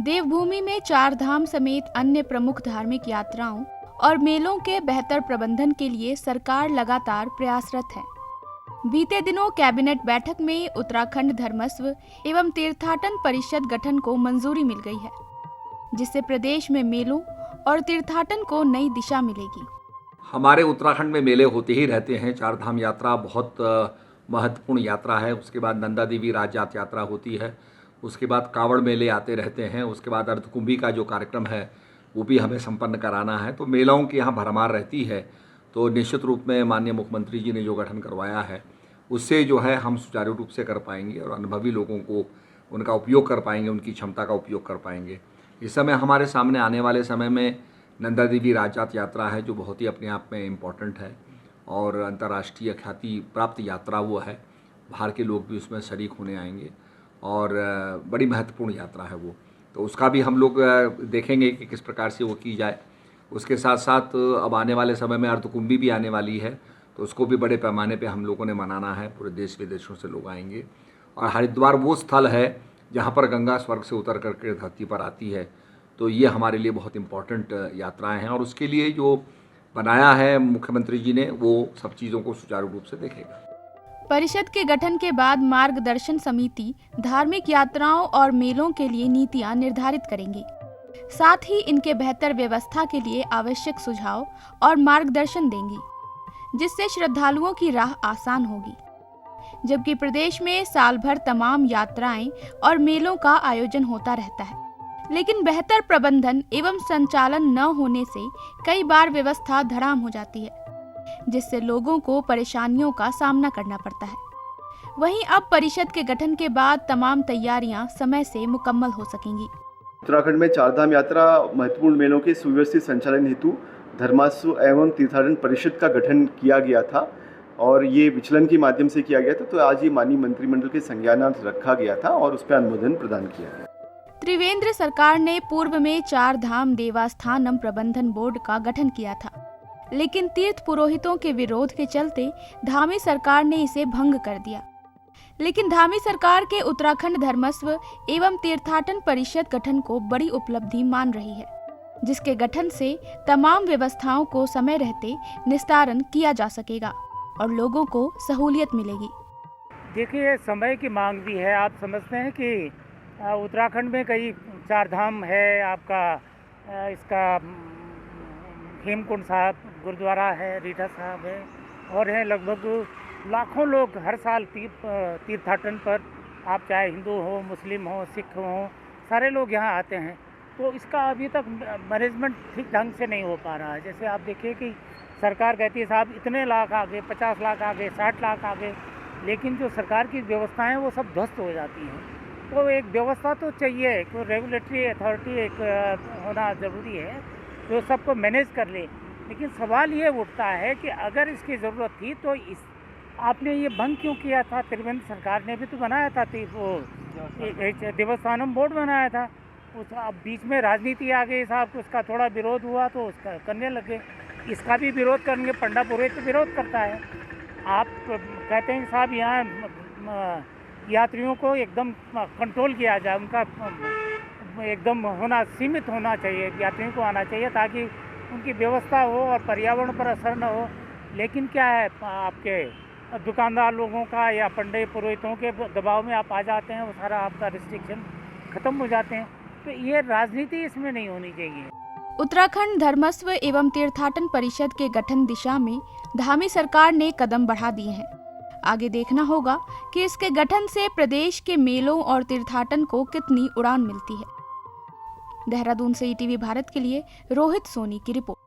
देवभूमि में चार धाम समेत अन्य प्रमुख धार्मिक यात्राओं और मेलों के बेहतर प्रबंधन के लिए सरकार लगातार प्रयासरत है। बीते दिनों कैबिनेट बैठक में उत्तराखंड धर्मस्व एवं तीर्थाटन परिषद गठन को मंजूरी मिल गई है, जिससे प्रदेश में मेलों और तीर्थाटन को नई दिशा मिलेगी। हमारे उत्तराखंड में मेले होते ही रहते हैं। चार धाम यात्रा बहुत महत्वपूर्ण यात्रा है। उसके बाद नंदा देवी राजजात यात्रा होती है। उसके बाद कांवड़ मेले आते रहते हैं। उसके बाद अर्धकुंभी का जो कार्यक्रम है वो भी हमें संपन्न कराना है। तो मेलाओं की यहाँ भरमार रहती है। तो निश्चित रूप में माननीय मुख्यमंत्री जी ने जो गठन करवाया है उससे जो है हम सुचारू रूप से कर पाएंगे और अनुभवी लोगों को उनका उपयोग कर पाएंगे, उनकी क्षमता का उपयोग कर पाएंगे। इस समय हमारे सामने आने वाले समय में नंदा देवी राजजात यात्रा है, जो बहुत ही अपने आप में इम्पॉर्टेंट है और अंतर्राष्ट्रीय ख्याति प्राप्त यात्रा वो है। बाहर के लोग भी उसमें शरीक होने आएंगे और बड़ी महत्वपूर्ण यात्रा है वो। तो उसका भी हम लोग देखेंगे कि किस प्रकार से वो की जाए। उसके साथ साथ अब आने वाले समय में अर्धकुंभी भी आने वाली है, तो उसको भी बड़े पैमाने पे हम लोगों ने मनाना है। पूरे देश विदेशों से लोग आएंगे और हरिद्वार वो स्थल है जहाँ पर गंगा स्वर्ग से उतर करके धरती पर आती है। तो ये हमारे लिए बहुत इम्पॉर्टेंट यात्राएं हैं और उसके लिए जो बनाया है मुख्यमंत्री जी ने वो सब चीज़ों को सुचारू रूप से देखेगा। परिषद के गठन के बाद मार्गदर्शन समिति धार्मिक यात्राओं और मेलों के लिए नीतियां निर्धारित करेंगी। साथ ही इनके बेहतर व्यवस्था के लिए आवश्यक सुझाव और मार्गदर्शन देंगी, जिससे श्रद्धालुओं की राह आसान होगी। जबकि प्रदेश में साल भर तमाम यात्राएं और मेलों का आयोजन होता रहता है, लेकिन बेहतर प्रबंधन एवं संचालन न होने से कई बार व्यवस्था धड़ाम हो जाती है, जिससे लोगों को परेशानियों का सामना करना पड़ता है। वहीं अब परिषद के गठन के बाद तमाम तैयारियां समय से मुकम्मल हो सकेंगी। उत्तराखंड में चारधाम यात्रा महत्वपूर्ण मेलों के सुव्यवस्थित संचालन हेतु धर्मस्व एवं तीर्थाटन परिषद का गठन किया गया था और ये विचलन के माध्यम से किया गया था। तो आज ये माननीय मंत्रिमंडल के संज्ञानार्थ रखा गया था और उस पर अनुमोदन प्रदान किया गया। त्रिवेंद्र सरकार ने पूर्व में चार धाम देवस्थानम प्रबंधन बोर्ड का गठन किया था, लेकिन तीर्थ पुरोहितों के विरोध के चलते धामी सरकार ने इसे भंग कर दिया। लेकिन धामी सरकार के उत्तराखंड धर्मस्व एवं तीर्थाटन परिषद गठन को बड़ी उपलब्धि मान रही है, जिसके गठन से तमाम व्यवस्थाओं को समय रहते निस्तारण किया जा सकेगा और लोगों को सहूलियत मिलेगी। देखिए, समय की मांग भी है। आप समझते हैं कि उत्तराखंड में कई चार धाम है। आपका इसका हेमकुंड साहब गुरुद्वारा है, रीठा साहब है और हैं लगभग लाखों लोग हर साल तीर्थाटन पर, आप चाहे हिंदू हो, मुस्लिम हो, सिख हो, सारे लोग यहाँ आते हैं। तो इसका अभी तक मैनेजमेंट ठीक ढंग से नहीं हो पा रहा है। जैसे आप देखिए कि सरकार कहती है साहब इतने लाख आ गए, 50 लाख आ गए, 60 लाख आ गए, लेकिन जो सरकार की व्यवस्थाएं हैं वो सब ध्वस्त हो जाती हैं। तो एक व्यवस्था तो चाहिए, एक रेगुलेटरी अथॉरिटी एक होना ज़रूरी है जो सबको मैनेज कर ले। लेकिन सवाल ये उठता है कि अगर इसकी ज़रूरत थी तो आपने ये भंग क्यों किया था? त्रिवेंद्र सरकार ने भी तो बनाया था, वो देवस्थानम बोर्ड बनाया था। उस अब बीच में राजनीति आ गई साहब, तो उसका थोड़ा विरोध हुआ तो उसका करने लगे। इसका भी विरोध करेंगे, पंडा पुरोहित तो विरोध करता है। आप कहते हैं साहब यहाँ यात्रियों को एकदम कंट्रोल किया जाए, उनका एकदम सीमित होना चाहिए, यात्रियों को आना चाहिए ताकि उनकी व्यवस्था हो और पर्यावरण पर असर न हो। लेकिन क्या है, आपके दुकानदार लोगों का या पंडित पुरोहितों के दबाव में आप आ जाते हैं, वो सारा आपका रिस्ट्रिक्शन ख़त्म हो जाते हैं। तो ये राजनीति इसमें नहीं होनी चाहिए। उत्तराखंड धर्मस्व एवं तीर्थाटन परिषद के गठन दिशा में धामी सरकार ने कदम बढ़ा दिए हैं। आगे देखना होगा कि इसके गठन से प्रदेश के मेलों और तीर्थाटन को कितनी उड़ान मिलती है। देहरादून से ईटीवी भारत के लिए रोहित सोनी की रिपोर्ट।